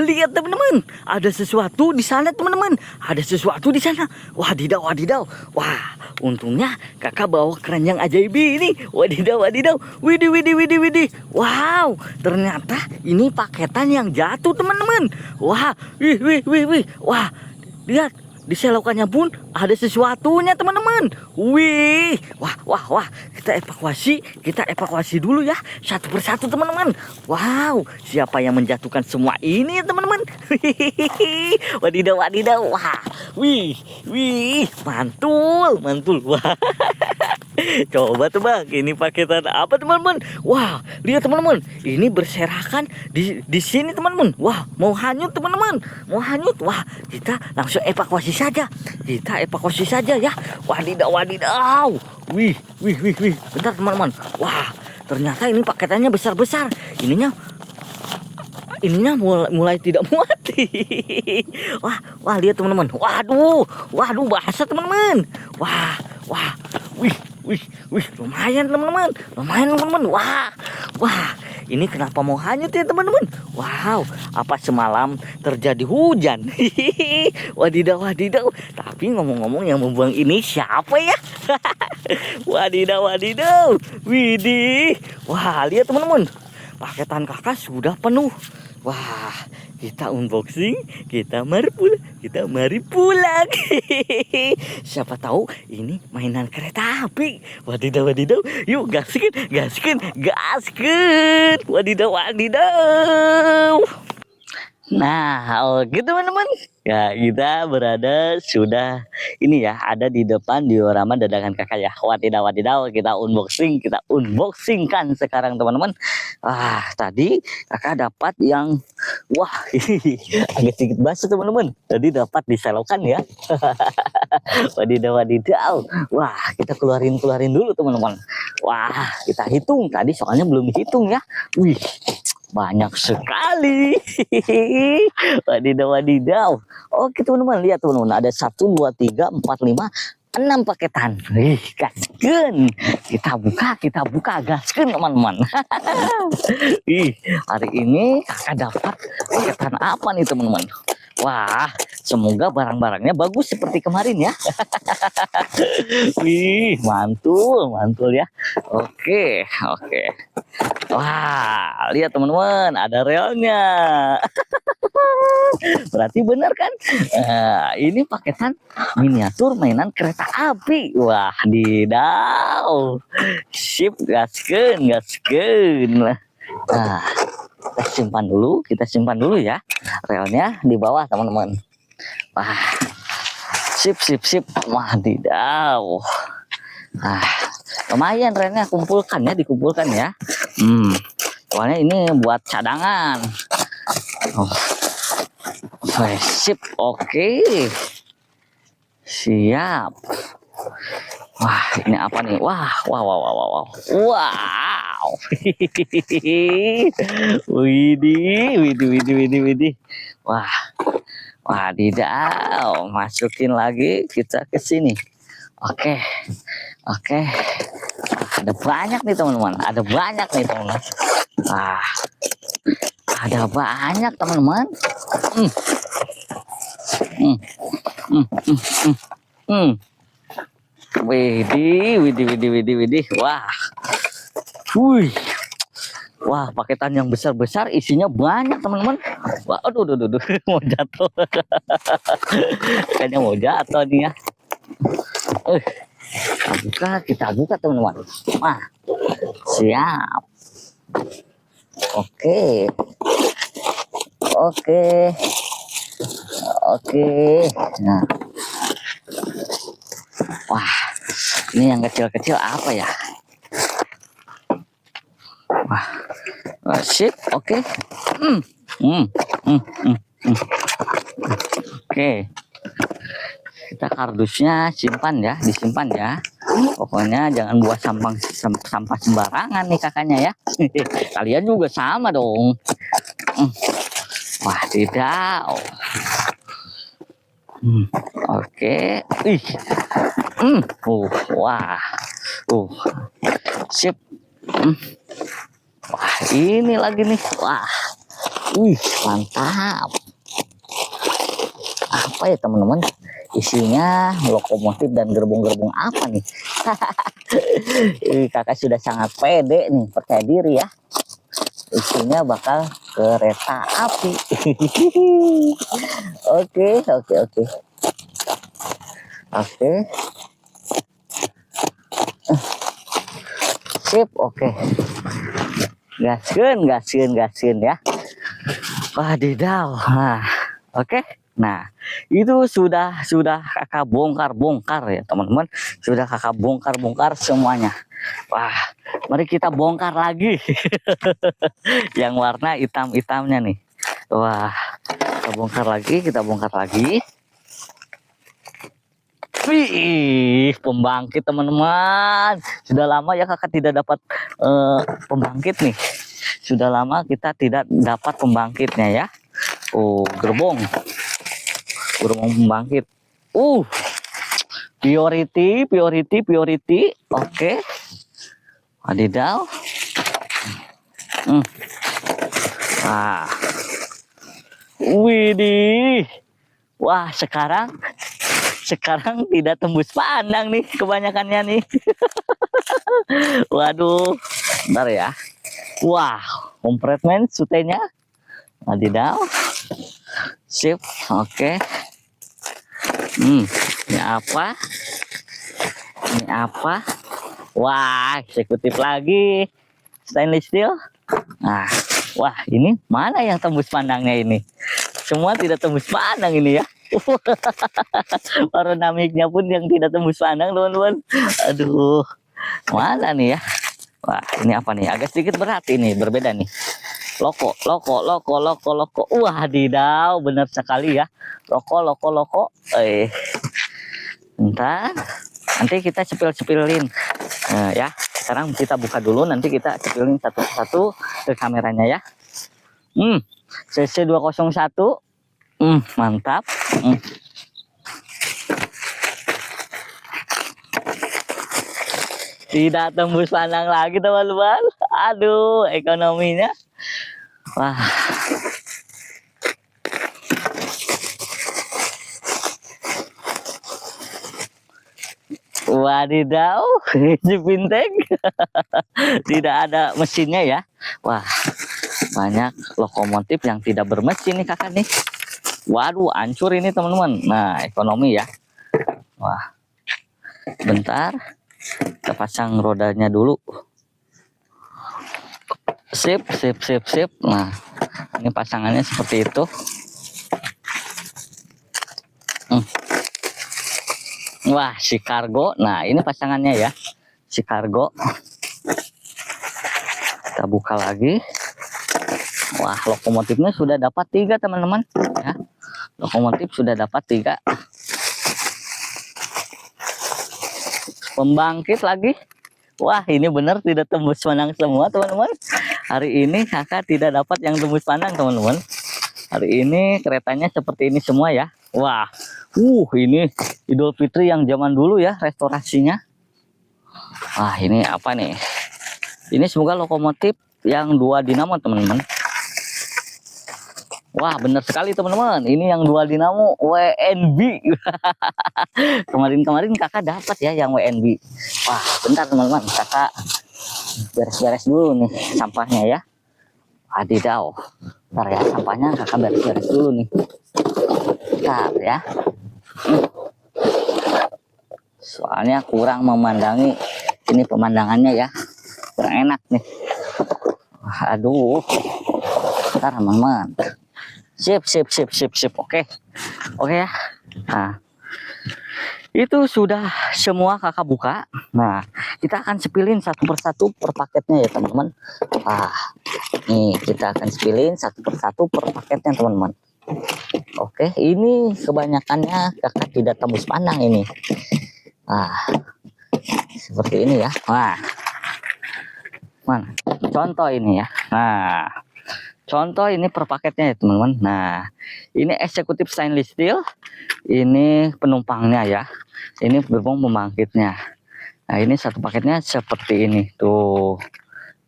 lihat teman-teman, ada sesuatu di sana teman-teman. Ada sesuatu di sana. Wadidaw, wadidaw. Wah, untungnya kakak bawa keranjang ajaib ini. Wadidaw, wadidaw. Widih, widih, widih, widih. Wow, ternyata ini paketan yang jatuh teman-teman. Wah, wih, wih, wih, wih. Wah, lihat. Di selokannya pun ada sesuatunya teman-teman. Wih, wah, wah, wah. Kita evakuasi dulu ya, satu persatu teman-teman. Wow, siapa yang menjatuhkan semua ini ya teman-teman? Wadidaw, wadidaw. Wah, wih, wih, mantul, mantul. Wah. Coba tebak, ini paketan apa teman-teman? Wah, lihat teman-teman, ini berserakan di sini teman-teman. Wah, mau hanyut teman-teman, mau hanyut. Wah, kita langsung evakuasi saja. Kita evakuasi saja ya. Wadidaw, wadidaw. Wih, wih, wih, wih. Bentar teman-teman. Wah, ternyata ini paketannya besar-besar. Ininya mulai tidak muat. Wah, wah, lihat teman-teman. Waduh, waduh, basah teman-teman. Wah, wah, wih. Wih, wih, lumayan teman-teman, lumayan teman-teman. Wah, wah, ini kenapa mau hanyut ya teman-teman? Wow, apa semalam terjadi hujan? Wadidaw, wadidaw. Tapi ngomong-ngomong yang membuang ini siapa ya? Wadidaw, wadidaw. Widih, wah, lihat teman-teman, paketan kakak sudah penuh. Wah, kita unboxing, kita mari pulang. Siapa tahu ini mainan kereta api. Wadidaw, wadidaw. Yuk gaskin, gaskin, gaskin. Wadidaw, wadidaw. Nah, oke teman-teman. Ya, kita berada sudah ini ya, ada di depan diorama dadakan kakak ya. Wadidaw, wadidaw, kita unboxingkan sekarang teman-teman. Ah, tadi kakak dapat yang wah, ini agak sedikit basah teman-teman. Tadi dapat diselokan ya. Wadidaw, wadidaw. Wah, kita keluarin dulu teman-teman. Wah, kita hitung tadi soalnya belum dihitung ya. Wih, banyak sekali. Wadidaw, wadidaw. Oke teman-teman, lihat teman-teman, ada 1, 2, 3, 4, 5, 6 paketan. Wih, gasken. Kita buka gasken teman-teman. Ih, hari ini kakak dapat paketan apa nih teman-teman? Wah, semoga barang-barangnya bagus seperti kemarin ya. Wih, mantul, mantul ya. Oke, oke. Wah, lihat teman-teman, ada relnya. Berarti benar kan? Ini paketan miniatur mainan kereta api. Wah, didaw. Sip, gaskeun, gaskeun. Nah, kita simpan dulu ya. Relnya di bawah teman-teman. Wah, sip, sip, sip. Wah, didaw. Nah, lumayan relnya dikumpulkan ya. Soalnya ini buat cadangan. Oh. Sip, oke. Siap. Wah, ini apa nih? Wah, wow, wow, wow, wow. Wow. Widih, widih, widih, widih, widih. Wah. Wadidaw, masukin lagi kita ke sini. Oke. Oke. Ada banyak nih teman-teman. Ada banyak nih teman-teman. Wah. Ada banyak teman-teman. Widih, widih, widih, widih, widih. Wah. Wih. Wah, paketan yang besar-besar isinya banyak teman-teman. Wah, aduh, aduh, aduh, mau jatuh. Kayaknya mau jatuh nih ya. Kita buka teman-teman. Wah, siap. Oke. Oke. Oke. Nah. Wah, ini yang kecil-kecil apa ya? Wah, sip, oke. Oke. Kita kardusnya disimpan ya. Pokoknya jangan buat sampah sembarangan nih kakaknya ya. Kalian juga sama dong. Wah, tidak. Oke. Ih. Wah. Sip. Wah, ini lagi nih. Wah. Wih, mantap. Apa ya teman-teman? Isinya lokomotif dan gerbong-gerbong apa nih? Kakak sudah sangat pede nih, percaya diri ya. Isinya bakal kereta api. Oke, oke, oke. Oke. Sip, oke. Gaskeun ya. Wadidaw. Nah, oke. Nah, itu sudah kakak bongkar ya teman-teman. Sudah kakak bongkar semuanya. Wah, mari kita bongkar lagi. Yang warna hitam-hitamnya nih. Wah, kita bongkar lagi. Wih, pembangkit teman-teman. Sudah lama ya kakak tidak dapat pembangkit nih. Sudah lama kita tidak dapat pembangkitnya ya. Oh, gerbong pembangkit. Priority. Oke. Wadidaw. Wah. Widih. Wah, sekarang tidak tembus pandang nih kebanyakannya nih. Waduh. Bentar ya. Wah, kompartemen sutenya. Wadidaw. Sip, oke. Ini apa? Wah, eksekutif lagi. Stainless steel. Nah, wah, ini mana yang tembus pandangnya ini? Semua tidak tembus pandang ini ya. Aerodinamiknya pun yang tidak tembus pandang, teman-teman. Aduh, mana nih ya? Wah, ini apa nih? Agak sedikit berat ini, berbeda nih. Loko. Wadidaw, benar sekali ya. Loko. Bentar. Nanti kita cepil-cepilin. Ya. Sekarang kita buka dulu, nanti kita cepilin satu-satu ke kameranya ya. CC201. Mantap. Tidak tembus pandang lagi teman-teman. Aduh, ekonominya. Wah. Wadidaw, Jepinteng. Tidak ada mesinnya ya. Wah, banyak lokomotif yang tidak bermesin nih kakak nih. Waduh, hancur ini teman-teman. Nah, ekonomi ya. Wah, bentar. Kita pasang rodanya dulu. Sip. Nah, ini pasangannya seperti itu. Wah, si kargo. Nah, ini pasangannya ya. Si kargo. Kita buka lagi. Wah, lokomotifnya sudah dapat 3 teman-teman. Ya, lokomotif sudah dapat 3. Pembangkit lagi. Wah, ini benar tidak tembus pandang semua teman-teman. Hari ini kakak tidak dapat yang tembus pandang teman-teman. Hari ini keretanya seperti ini semua ya. Wah, ini Idul Fitri yang zaman dulu ya restorasinya. Wah, ini apa nih? Ini semoga lokomotif yang 2 dinamo teman-teman. Wah, benar sekali teman-teman. Ini yang 2 dinamo WNB. Kemarin kakak dapat ya yang WNB. Wah, bentar teman-teman, kakak beres-beres dulu nih sampahnya ya. Wadidaw. Bentar ya, sampahnya kakak beres-beres dulu nih. Bentar ya. Soalnya kurang memandangi ini pemandangannya ya. Kurang enak nih. Aduh. Bentar teman-teman. Sip. Oke ya. Nah, itu sudah semua kakak buka. Nah, kita akan sepilin satu persatu per paketnya ya teman-teman. Nih kita akan sepilin satu persatu per paketnya teman-teman. Oke, ini kebanyakannya kakak tidak tembus pandang ini. Seperti ini ya. Mana? Contoh ini ya. Contoh ini per paketnya ya teman-teman. Nah, ini eksekutif stainless steel. Ini penumpangnya ya. Ini gerbong pembangkitnya. Nah, ini satu paketnya seperti ini tuh.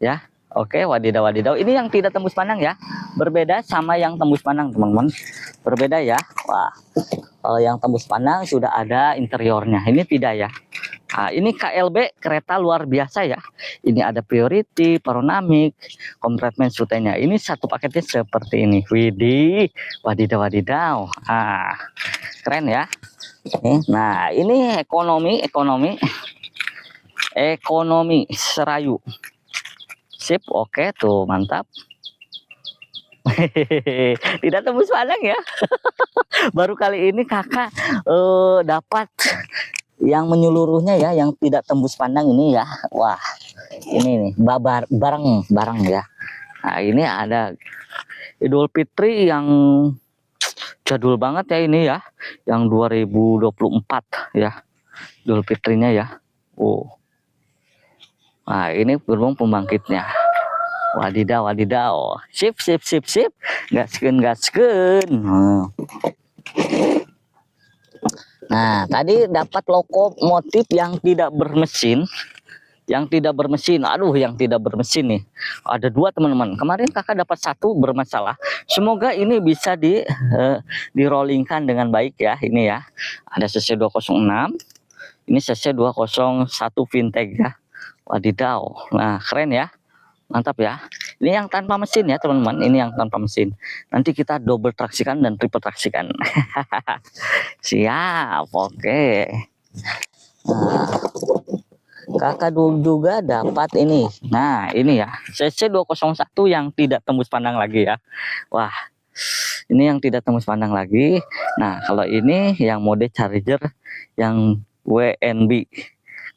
Ya. Oke, wadidaw wadidaw. Ini yang tidak tembus pandang ya. Berbeda sama yang tembus pandang, teman-teman. Berbeda ya. Wah, kalau yang tembus pandang sudah ada interiornya. Ini tidak ya. Nah, ini KLB kereta luar biasa ya. Ini ada priority, panoramic, compartment sutenya. Ini satu paketnya seperti ini. Widih, wadidaw wadidaw. Ah, keren ya. Nah, ini ekonomi Serayu. Sip, oke tuh, mantap. Tidak tembus pandang ya. Baru kali ini kakak dapat yang menyeluruhnya ya, yang tidak tembus pandang ini ya. Wah, ini nih barang ya. Nah, ini ada Idul Fitri yang jadul banget ya ini ya, yang 2024 ya, Idul Fitrinya ya. Oh, nah ini gerbong pembangkitnya. Wadidaw wadidaw, sip sip sip sip, gaskeun gaskeun. Nah, tadi dapat lokomotif yang tidak bermesin. Aduh, yang tidak bermesin nih. Ada dua teman-teman. Kemarin kakak dapat satu bermasalah. Semoga ini bisa di rollingkan dengan baik ya. Ini ya. Ada CC 206. Ini CC 201 vintage ya. Wadidaw. Nah, keren ya. Mantap ya. Ini yang tanpa mesin ya, teman-teman. Ini yang tanpa mesin. Nanti kita double traksikan dan triple traksikan. Siap, oke. Nah, kakak juga dapat ini. Nah, ini ya, CC 201 yang tidak tembus pandang lagi ya. Wah, ini yang tidak tembus pandang lagi. Nah, kalau ini yang mode charger yang WNB.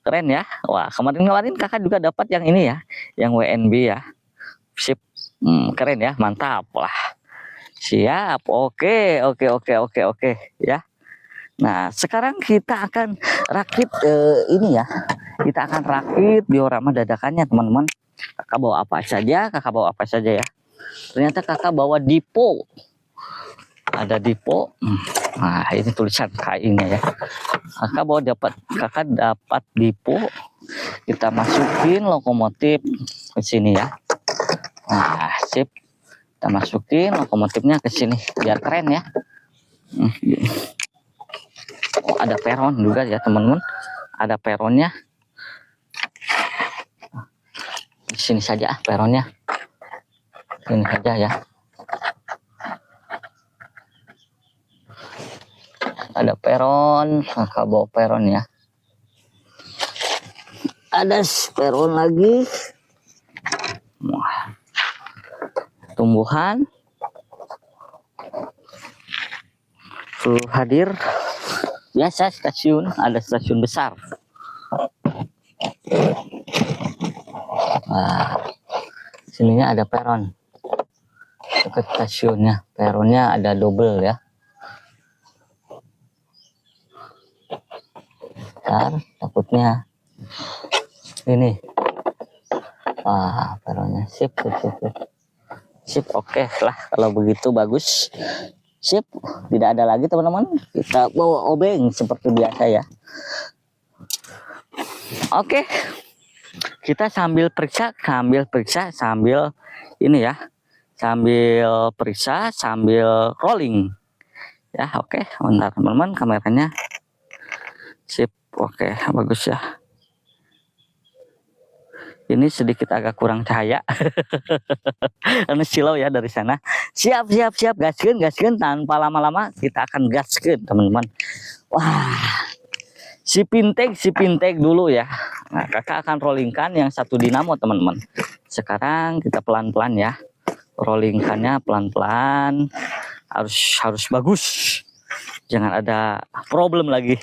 Keren ya. Wah, kemarin kakak juga dapat yang ini ya, yang WNB ya. Sip. Keren ya, mantap lah. Siap. Oke ya. Nah, sekarang kita akan rakit ini ya. Kita akan rakit diorama dadakannya, teman-teman. Kakak bawa apa saja ya. Ternyata kakak bawa Dipo. Ada Dipo. Nah, ini tulisan KI-nya ya. Kakak dapat Dipo. Kita masukin lokomotif ke sini ya. Nah, sip. Kita masukin lokomotifnya ke sini biar keren ya. Oh, ada peron juga ya, teman-teman. Ada peronnya. Di sini saja peronnya. Ini saja ya. Ada peron, kakak bawa peron ya. Ada peron lagi. Wah. Tumbuhan. Full hadir. Biasa stasiun, ada stasiun besar. Nah, sininya ada peron. Dekat stasiunnya, peronnya ada double ya. Bentar, takutnya ini. Wah, peronnya sip. Sip, oke lah kalau begitu, bagus. Sip, tidak ada lagi teman-teman. Kita bawa obeng seperti biasa ya. Oke. Kita sambil periksa sambil ini ya. Sambil periksa sambil rolling. Ya, oke. Bentar teman-teman, kameranya. Sip, oke, bagus ya. Ini sedikit agak kurang cahaya. Karena silau ya dari sana. Siap, gaskeun tanpa lama-lama kita akan gaskeun, teman-teman. Wah. Si Pinteg dulu ya. Nah, kakak akan rollingkan yang satu dinamo, teman-teman. Sekarang kita pelan-pelan ya. Rollingkannya pelan-pelan. Harus bagus. Jangan ada problem lagi.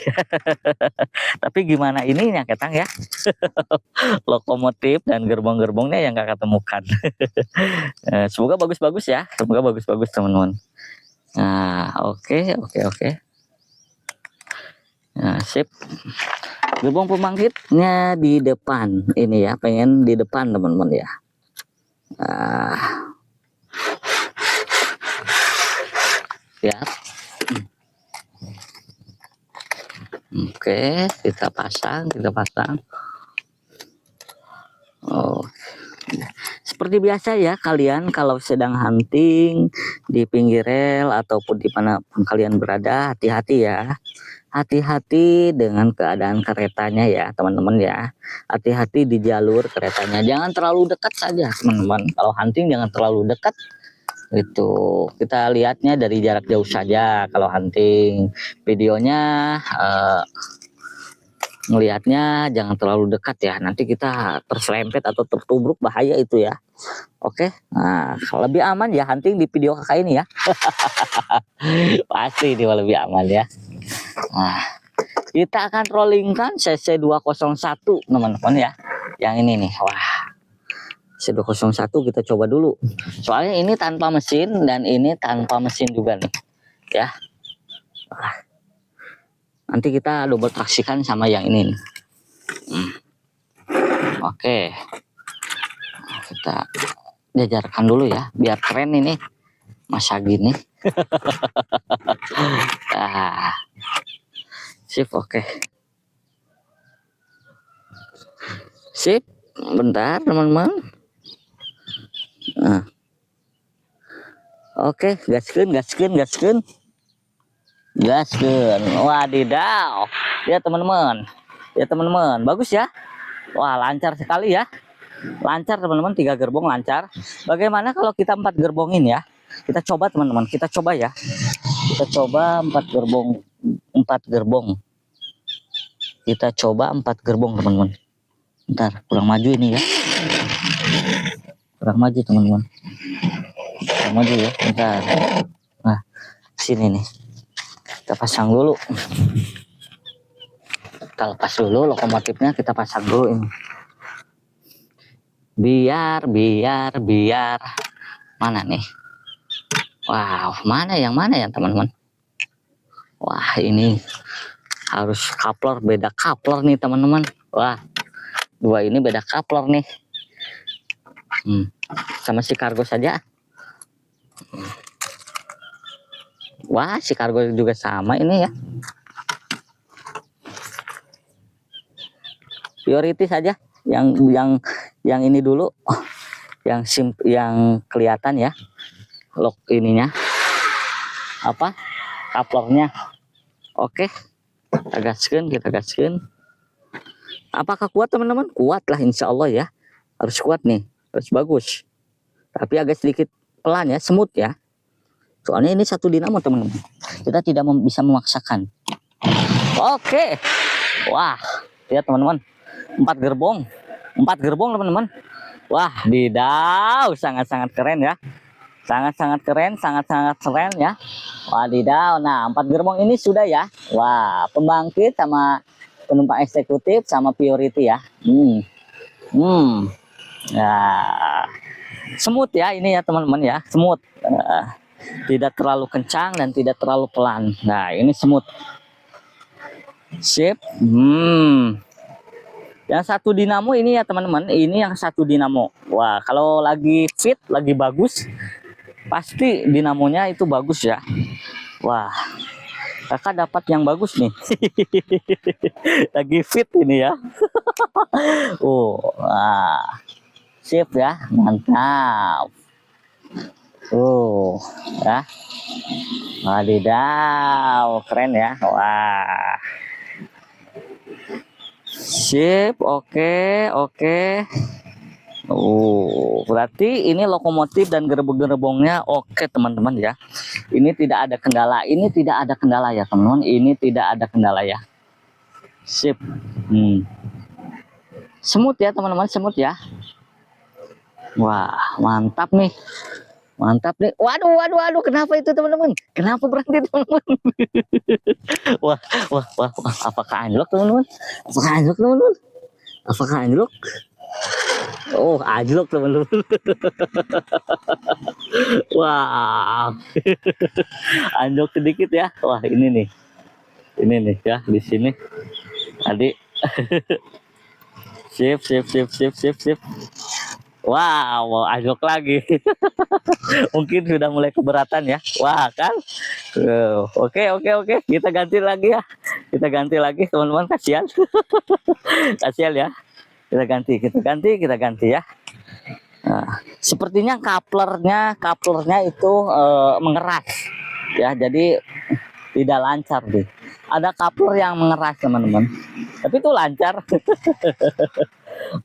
Tapi gimana ininya ketang ya. Lokomotif dan gerbong-gerbongnya yang kakak temukan. Semoga bagus-bagus ya. Semoga bagus-bagus teman-teman. Nah, oke. Nah, sip. Gerbong pembangkitnya di depan ini ya. Pengen di depan teman-teman ya. Ya. Oke, kita pasang. Oh, seperti biasa ya, kalian kalau sedang hunting di pinggir rel ataupun dimanapun kalian berada, hati-hati ya. Hati-hati dengan keadaan keretanya ya teman-teman ya. Hati-hati di jalur keretanya, jangan terlalu dekat saja teman-teman. Kalau hunting jangan terlalu dekat, itu kita lihatnya dari jarak jauh saja. Kalau hunting, videonya ngelihatnya jangan terlalu dekat ya, nanti kita terserempet atau tertubruk, bahaya itu ya. Oke, nah lebih aman ya hunting di video kakak ini ya. Pasti ini lebih aman ya. Nah, kita akan rollingkan CC 201 teman-teman ya, yang ini nih. Wah, CC 201 kita coba dulu, soalnya ini tanpa mesin dan ini tanpa mesin juga nih ya. Wah, nanti kita double traksikan sama yang ini nih. Oke, nah, kita jajarkan dulu ya biar keren ini masa gini. Nah, sip, oke. Sip, bentar teman-teman. Nah. Oke, gaskeun. Wadidaw. Ya teman-teman. Bagus ya. Wah, lancar sekali ya. Lancar teman-teman, 3 gerbong lancar. Bagaimana kalau kita 4 gerbongin ya? Kita coba teman-teman, kita coba ya. Kita coba 4 gerbong. Kita coba 4 gerbong teman-teman. Bentar, kurang maju ini ya. Kurang maju teman-teman. Kurang maju ya, bentar. Nah, sini nih. Kita pasang dulu. Kita lepas dulu lokomotifnya, kita pasang dulu ini. Biar. Mana nih? Wow, mana yang teman-teman? Wah, ini harus coupler, beda coupler nih teman-teman. Wah, dua ini beda coupler nih. Sama si kargo saja. Wah, si kargo juga sama ini ya. Priority saja yang ini dulu. Yang kelihatan ya. Lock ininya. Apa? Couplernya. Oke. Kita gaskeun. Apakah kuat teman-teman? Kuat lah insya Allah ya. Harus kuat nih. Harus bagus. Tapi agak sedikit pelan ya, smooth ya. Soalnya ini satu dinamo teman-teman. Kita tidak bisa memaksakan. Oke. Wah, lihat teman-teman. 4 gerbong teman-teman. Wah, didaw, sangat-sangat keren ya. Sangat-sangat keren ya. Wadidaw. Nah, 4 gerbong ini sudah ya. Wah, pembangkit sama penumpang eksekutif sama priority ya. Nah, smooth ya ini ya teman-teman ya, smooth. Tidak terlalu kencang dan tidak terlalu pelan. Nah, ini smooth. Sip. Yang satu dinamo ini ya teman-teman, ini yang satu dinamo. Wah, kalau lagi fit, lagi bagus, pasti dinamonya itu bagus ya. Wah, kakak dapat yang bagus nih. Lagi fit ini ya. Wah, sip ya, mantap. Ya. Wadidaw, keren ya. Wah. Sip, oke. Berarti ini lokomotif dan gerbong-gerbongnya oke teman-teman ya. Ini tidak ada kendala ya teman-teman. Ini tidak ada kendala ya. Sip. Smooth ya teman-teman, smooth ya. Wah, mantap nih. Waduh, kenapa itu teman-teman? Kenapa berhenti teman-teman? Wah, apakah anjlok teman-teman? Oh, anjlok teman-teman. Wah, anjlok sedikit ya. Wah, ini nih ya di sini. Tadi. Sip. Wow, anjlok lagi. Mungkin sudah mulai keberatan ya. Wah, kan? Oke. Kita ganti lagi ya. Teman-teman, kasihan. Kasihan ya. Kita ganti ya. Nah, sepertinya kaplernya itu mengeras ya, jadi tidak lancar deh. Ada kapler yang mengeras teman-teman, tapi itu lancar.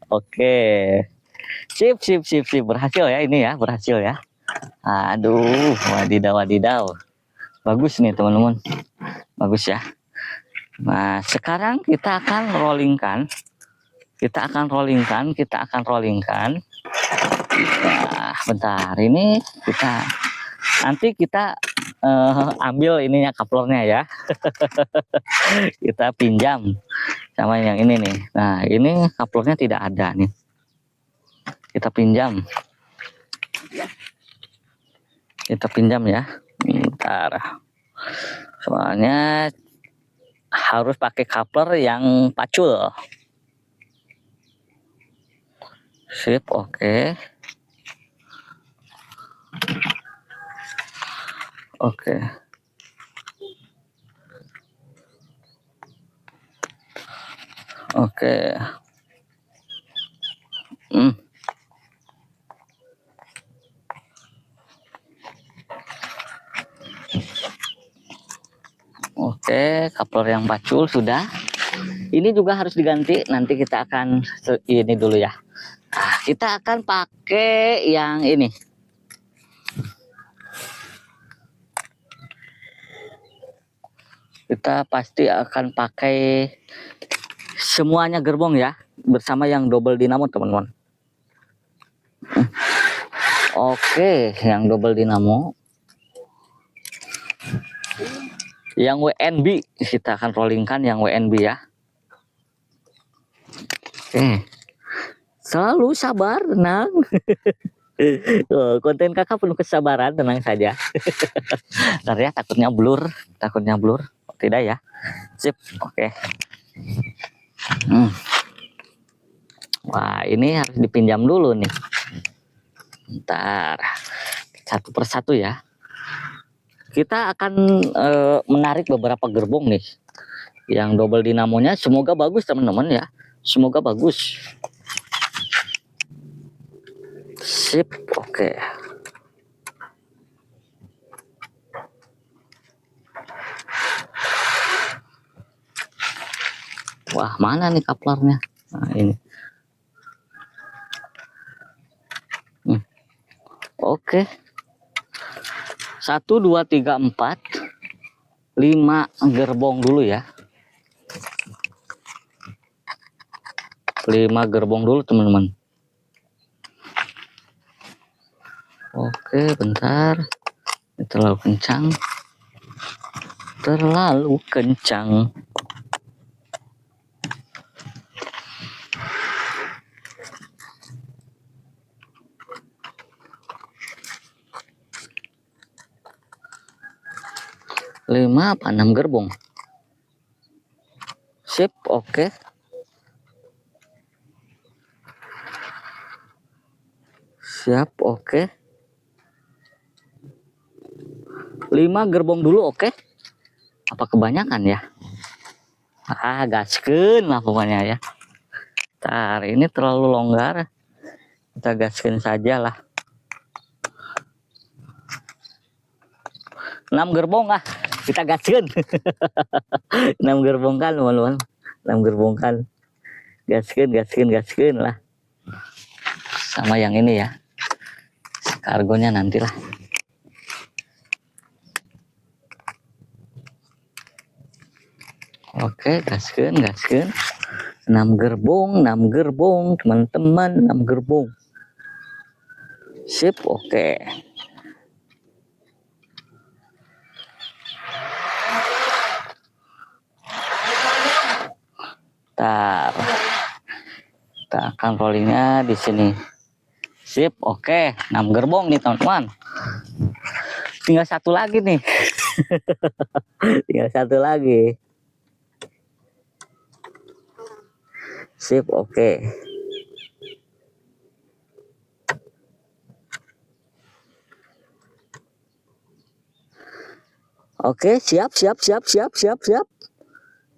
Oke, sip, berhasil ya ini ya, berhasil ya. Aduh, wadidaw, bagus nih teman-teman, bagus ya. Nah, sekarang kita akan rollingkan. Nah, bentar, ini nanti kita ambil ininya kaplernya ya. Kita pinjam sama yang ini nih. Nah, ini kaplernya tidak ada nih. Kita pinjam ya. Bentar. Soalnya harus pakai kapler yang pacul. Sip, oke. Oke. Oke, kapler yang pacul sudah. Ini juga harus diganti. Nanti kita akan ini dulu ya. Nah, kita akan pakai yang ini. Kita pasti akan pakai semuanya gerbong ya, bersama yang double dinamo teman-teman. Oke, yang double dinamo, yang WNB kita akan rollingkan yang WNB ya. Oke, selalu sabar, tenang. Konten kakak penuh kesabaran, tenang saja. Ntar ya, takutnya blur. Oh, tidak ya. Sip, oke. Wah, ini harus dipinjam dulu nih. Ntar satu persatu ya. Kita akan menarik beberapa gerbong nih. Yang double dinamonya semoga bagus teman-teman ya. Semoga bagus. Sip, oke. Wah, mana nih kaplernya? Nah, ini. Oke. 1, 2, 3, 4, 5 gerbong dulu ya. 5 gerbong dulu teman-teman. Oke, bentar. Terlalu kencang. 5 apa 6 gerbong. Sip, oke. Siap, oke. 5 gerbong dulu, oke. Apa kebanyakan ya? Gaskeun lah pokoknya ya. Ntar ini terlalu longgar. Kita gaskeun saja lah. 6 gerbong lah. Kita gaskeun. 6 gerbong kan, teman-teman. 6 gerbong kan. Gaskeun lah. Sama yang ini ya. Kargonya nantilah. Oke, gaskeun. 6 gerbong, teman-teman, 6 gerbong. Sip, oke. Kita akan rollingnya di sini. Sip, oke. 6 gerbong nih teman-teman. Tinggal satu lagi nih. Sip, oke. Oke, siap.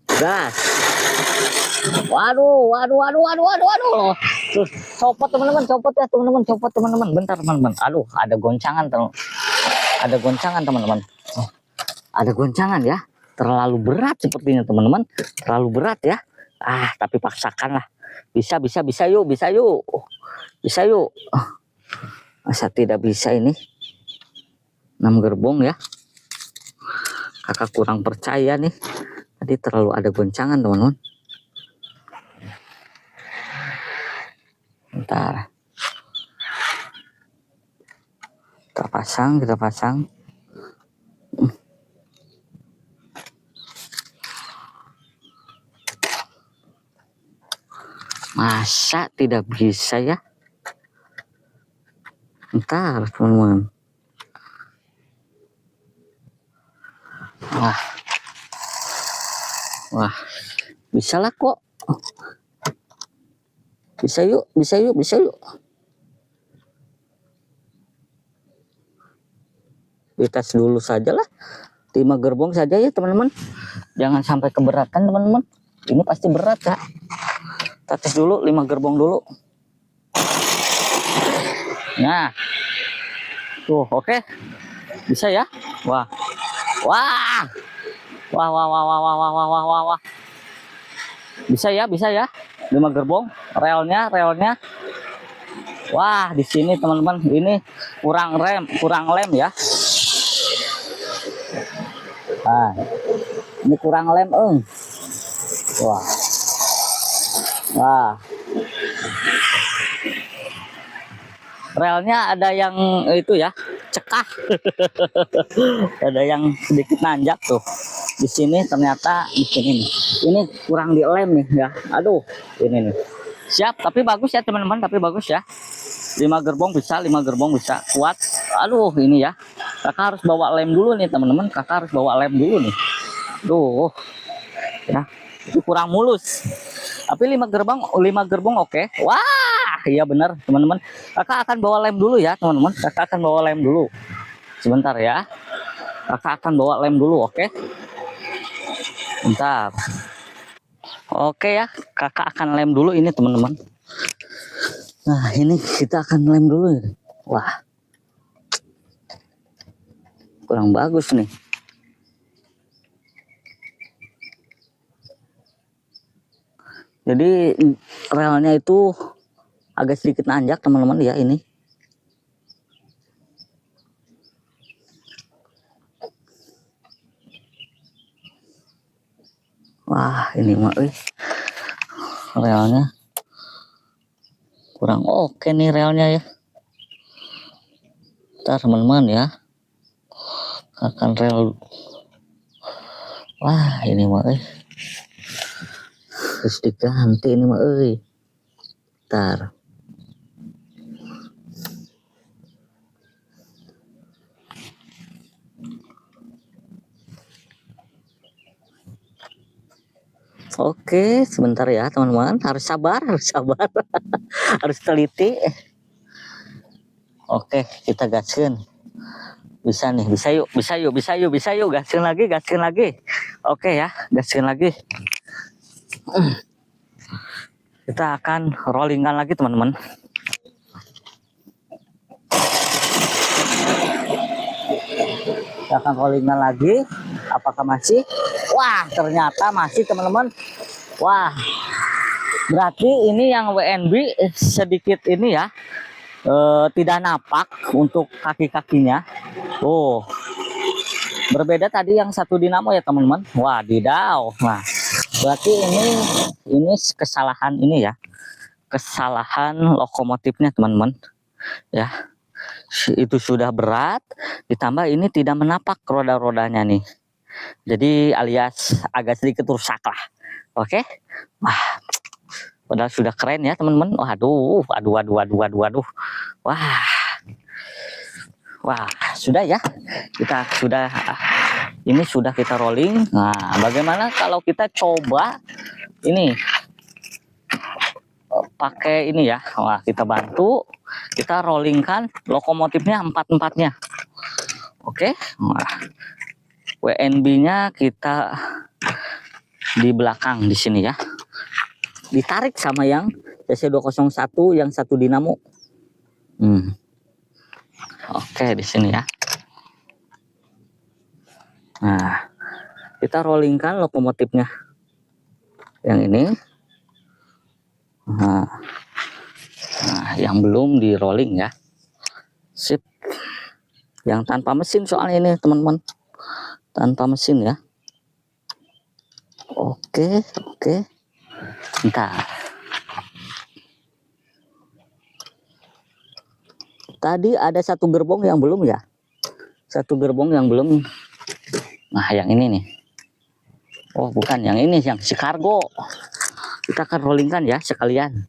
Gas. Waduh, waduh, waduh, waduh, waduh, waduh. Terus copot teman-teman, copot ya teman-teman, copot teman-teman. Bentar teman-teman. Aduh, ada goncangan teman. Ada goncangan teman-teman. Oh, ada goncangan ya. Terlalu berat sepertinya teman-teman. Terlalu berat ya. Tapi paksakan lah. Bisa, bisa, bisa yuk, bisa yuk. Bisa yuk. Masa tidak bisa ini? 6 gerbong ya. Kakak kurang percaya nih. Tadi terlalu ada goncangan teman-teman. Bentar. Kita pasang, kita pasang. Masa tidak bisa ya? Bentar teman-teman. Wah, bisa lah kok. Bisa yuk, bisa yuk, bisa yuk. Dites dulu saja lah. 5 gerbong saja ya teman-teman. Jangan sampai keberatan teman-teman. Ini pasti berat ya. Kita tes dulu 5 gerbong dulu. Nah. Tuh, oke. Bisa ya? Wah. Wah. Wah, wah, wah, wah, wah, wah, wah, wah, wah, wah. Bisa ya, bisa ya. 5 gerbong, relnya. Wah, di sini teman-teman, ini kurang lem ya. Nah, ini kurang lem, Wah. Wah. Relnya ada yang itu ya, cekah. Ada yang sedikit nanjak tuh. Di sini ternyata di sini nih. Ini kurang dilem nih ya. Aduh, ini nih. Siap, tapi bagus ya teman-teman, tapi bagus ya. 5 gerbong bisa, 5 gerbong bisa. Kuat. Aduh, ini ya. Kakak harus bawa lem dulu nih teman-teman. Kakak harus bawa lem dulu nih. Duh. Ya, itu kurang mulus. Tapi 5 gerbong oke. Wah, iya benar teman-teman. Kakak akan bawa lem dulu ya teman-teman. Kakak akan bawa lem dulu. Sebentar ya. Kakak akan bawa lem dulu, oke? Bentar. Oke ya, kakak akan lem dulu ini teman-teman. Nah, ini kita akan lem dulu. Wah. Kurang bagus nih. Jadi relnya itu agak sedikit nanjak teman-teman ya ini. Wah, ini mah relnya kurang oke nih relnya ya. Ntar teman-teman ya. Akan rel. Wah, ini mah harus diganti ini mah Ntar. Oke, sebentar ya teman-teman, harus sabar, harus teliti. Oke, kita gaskan. Bisa nih, bisa yuk, gaskan lagi. Oke ya, gaskan lagi. Kita akan rollingkan lagi teman-teman. Kita akan rollingkan lagi. Apakah masih? Wah, ternyata masih teman-teman. Wah, berarti ini yang WNB sedikit ini ya, tidak napak untuk kaki-kakinya. Oh, berbeda tadi yang satu dinamo ya teman-teman. Wadidaw. Nah, berarti ini kesalahan ini ya, kesalahan lokomotifnya teman-teman ya. Itu sudah berat, ditambah ini tidak menapak roda-rodanya nih. Jadi alias agak sedikit rusak lah. Oke. Wah, padahal sudah keren ya teman-teman. Waduh. Wah, sudah ya. Ini sudah kita rolling. Nah, bagaimana kalau kita coba ini pakai ini ya. Wah, kita bantu, kita rollingkan lokomotifnya 4-4-nya. Oke. Nah, WNB-nya kita di belakang di sini ya. ditarik sama yang CC201 yang satu dinamo. Oke, di sini ya. Nah, kita rollingkan lokomotifnya yang ini. Nah, yang belum di rolling ya. Sip. Yang tanpa mesin soalnya ini teman-teman, tanpa mesin ya. Oke. Bentar. Tadi ada satu gerbong yang belum ya. Satu gerbong yang belum. Nah, yang ini nih. Oh, bukan yang ini, yang si kargo. Kita akan rollingkan ya sekalian.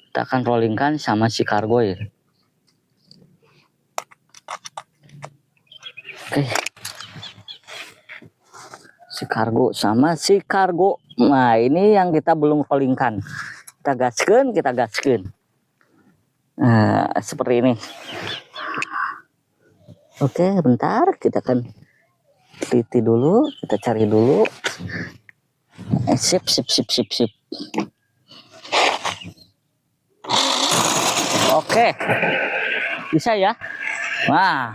Kita akan rollingkan sama si kargo ya. Oke. Si kargo sama si kargo. Nah, ini yang kita belum rollingkan. Kita gaskeun. Nah, seperti ini. Oke, bentar, kita akan teliti dulu, kita cari dulu. Sip. Oke, bisa ya. Wah,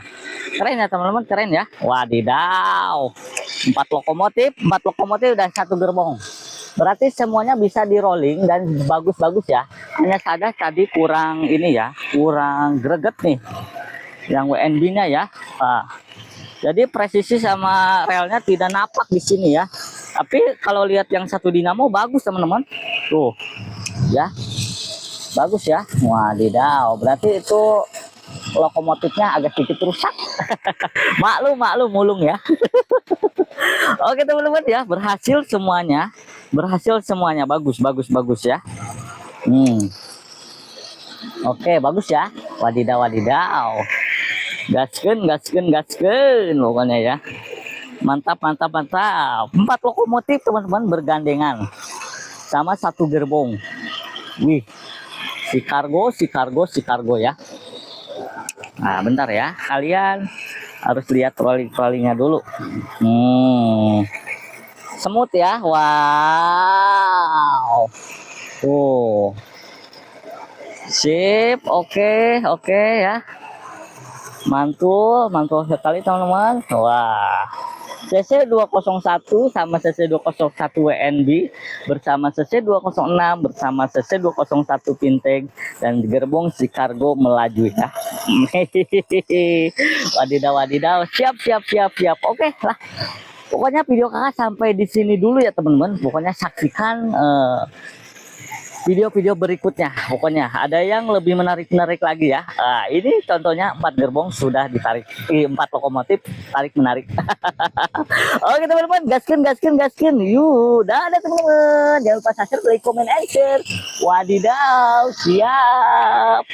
keren ya teman-teman, keren ya. Wadidaw, 4 lokomotif dan 1 gerbong. Berarti semuanya bisa di rolling dan bagus-bagus ya. Hanya saja tadi kurang ini ya, kurang greget nih yang WNB-nya ya. Nah, jadi presisi sama relnya tidak napak di sini ya. Tapi kalau lihat yang satu dinamo bagus teman-teman. Tuh, ya. Bagus ya. Wadidaw, berarti itu lokomotifnya agak sedikit rusak. maklum mulung ya. Oke teman-teman ya, berhasil semuanya. Bagus ya. Oke, bagus ya. Wadidaw. Gaskeun pokoknya ya. Mantap. 4 lokomotif teman-teman bergandengan sama 1 gerbong. Wih, si kargo ya. Nah, bentar ya, kalian harus lihat rollingnya dulu. Semut ya. Wow. Tuh. Sip, oke ya. Mantul sekali teman-teman. Wah. CC201 sama CC201 WNB bersama CC206 bersama CC201 Pinteg dan gerbong si kargo melaju ya. Wadidaw. Siap. Oke lah. Pokoknya video kakak sampai di sini dulu ya teman-teman. Pokoknya saksikan video-video berikutnya. Pokoknya ada yang lebih menarik lagi ya. Nah, ini contohnya 4 gerbong sudah ditarik, 4 lokomotif tarik menarik. Oke teman-teman, gaskin. Yuk, dadah teman-teman. Jangan lupa subscribe, like, comment, and share. Wadidaw, siap.